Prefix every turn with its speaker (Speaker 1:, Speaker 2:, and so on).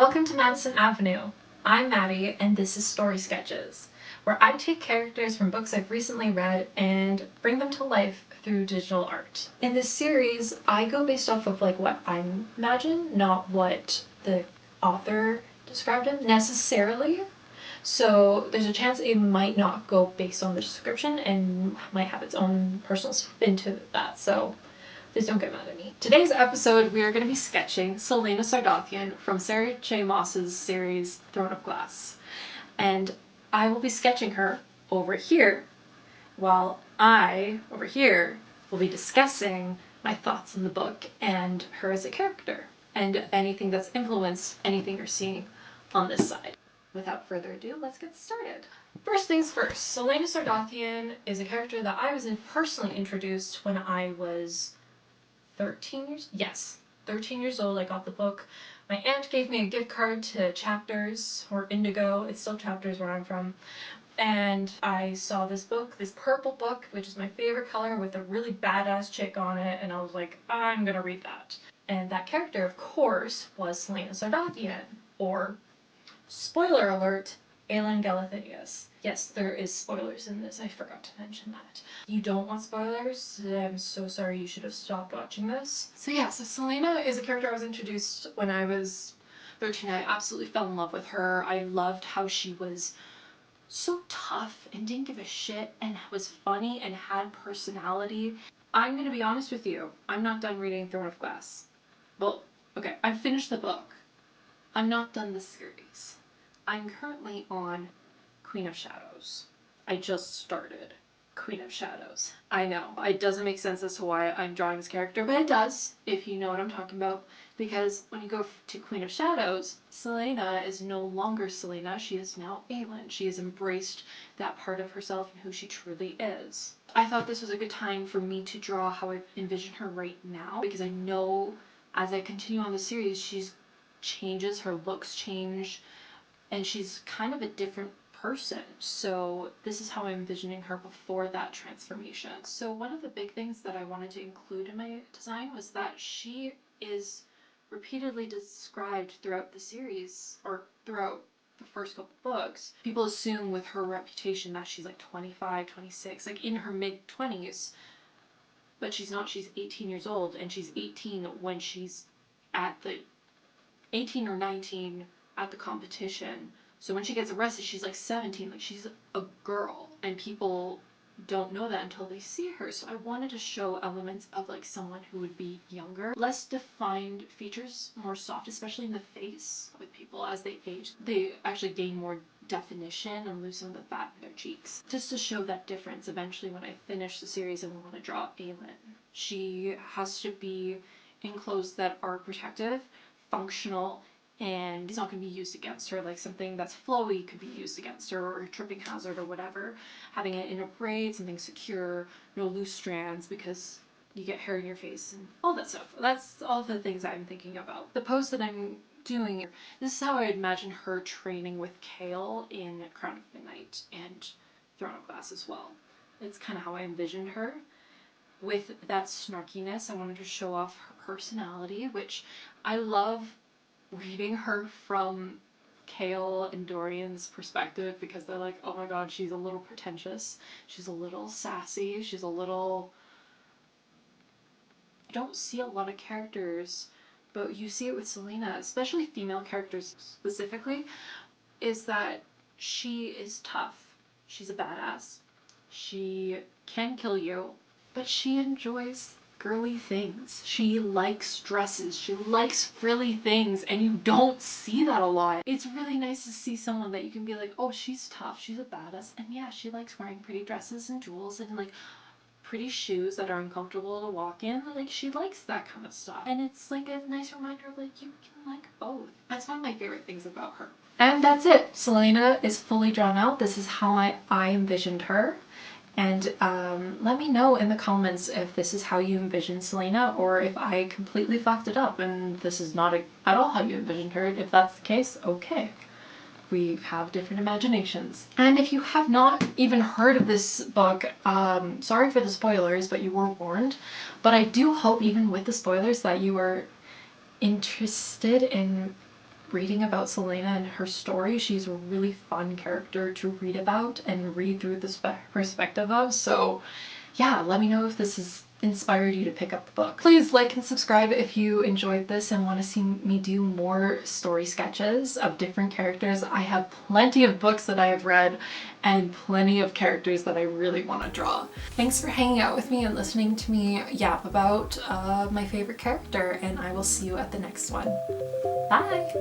Speaker 1: Welcome to Madison Avenue. I'm Maddie, and this is Story Sketches, where I take characters from books I've recently read and bring them to life through digital art. In this series, I go based off of what I imagine, not what the author described it necessarily. So there's a chance it might not go based on the description and might have its own personal spin to that. So please don't get mad at me. Today's episode, we are going to be sketching Celaena Sardothien from Sarah J. Maas's series Throne of Glass. And I will be sketching her over here, while I, over here, will be discussing my thoughts on the book and her as a character, and anything that's influenced anything you're seeing on this side. Without further ado, let's get started. First things first, Celaena Sardothien is a character that I was personally introduced when I was 13 years? Yes, 13 years old. I got the book. My aunt gave me a gift card to Chapters, or Indigo. It's still Chapters where I'm from. And I saw this book, this purple book, which is my favorite color, with a really badass chick on it. And I was like, I'm gonna read that. And that character, of course, was Celaena Sardothien, or, spoiler alert, Aelin Galathynius. Yes, there is spoilers in this. I forgot to mention that. You don't want spoilers? I'm so sorry, you should have stopped watching this. So Celaena is a character I was introduced when I was 13. I absolutely fell in love with her. I loved how she was so tough and didn't give a shit and was funny and had personality. I'm gonna be honest with you. I'm not done reading Throne of Glass. Well, okay, I've finished the book. I'm not done the series. I'm currently on Queen of Shadows. I just started Queen of Shadows. I know, it doesn't make sense as to why I'm drawing this character, but it does, if you know what I'm talking about, because when you go to Queen of Shadows, Celaena is no longer Celaena, she is now Aelin. She has embraced that part of herself and who she truly is. I thought this was a good time for me to draw how I envision her right now, because I know as I continue on the series, she's changes, her looks change, and she's kind of a different person. So this is how I'm envisioning her before that transformation. So one of the big things that I wanted to include in my design was that she is repeatedly described throughout the series, or throughout the first couple books. People assume with her reputation that she's like 25, 26, like in her mid-20s, but she's not. She's 18 years old, and she's 18 when she's at the 18 or 19 at the competition. So when she gets arrested, she's like 17, like she's a girl, and people don't know that until they see her. So I wanted to show elements of like someone who would be younger, less defined features, more soft, especially in the face with people as they age. They actually gain more definition and lose some of the fat in their cheeks. Just to show that difference, eventually when I finish the series and want to draw Aelin, she has to be in clothes that are protective, functional, and it's not going to be used against her. Like something that's flowy could be used against her, or a tripping hazard or whatever. Having it in a braid, something secure, no loose strands, because you get hair in your face and all that stuff. That's all the things I'm thinking about. The pose that I'm doing, this is how I imagine her training with Kale in Crown of Midnight and Throne of Glass as well. It's kind of how I envisioned her. With that snarkiness, I wanted to show off her personality, which I love reading her from Kale and Dorian's perspective, because they're like, oh my god, she's a little pretentious, she's a little sassy, she's a little... You don't see a lot of characters, but you see it with Celaena, especially female characters specifically, is that she is tough. She's a badass. She can kill you, but she enjoys girly things. She likes dresses. She likes frilly things, and you don't see that a lot. It's really nice to see someone that you can be like, oh, she's tough, she's a badass, and yeah, she likes wearing pretty dresses and jewels and like pretty shoes that are uncomfortable to walk in. Like, she likes that kind of stuff. And it's like a nice reminder of like, you can like both. That's one of my favorite things about her. And that's it. Celaena is fully drawn out. This is how I envisioned her. And let me know in the comments if this is how you envision Celaena, or if I completely fucked it up and this is not at all how you envisioned her. If that's the case, okay. We have different imaginations. And if you have not even heard of this book, sorry for the spoilers, but you were warned. But I do hope, even with the spoilers, that you are interested in reading about Celaena and her story. She's a really fun character to read about and read through the perspective of. So yeah, let me know if this has inspired you to pick up the book. Please like and subscribe if you enjoyed this and want to see me do more story sketches of different characters. I have plenty of books that I have read and plenty of characters that I really want to draw. Thanks for hanging out with me and listening to me yap about my favorite character, and I will see you at the next one. Bye!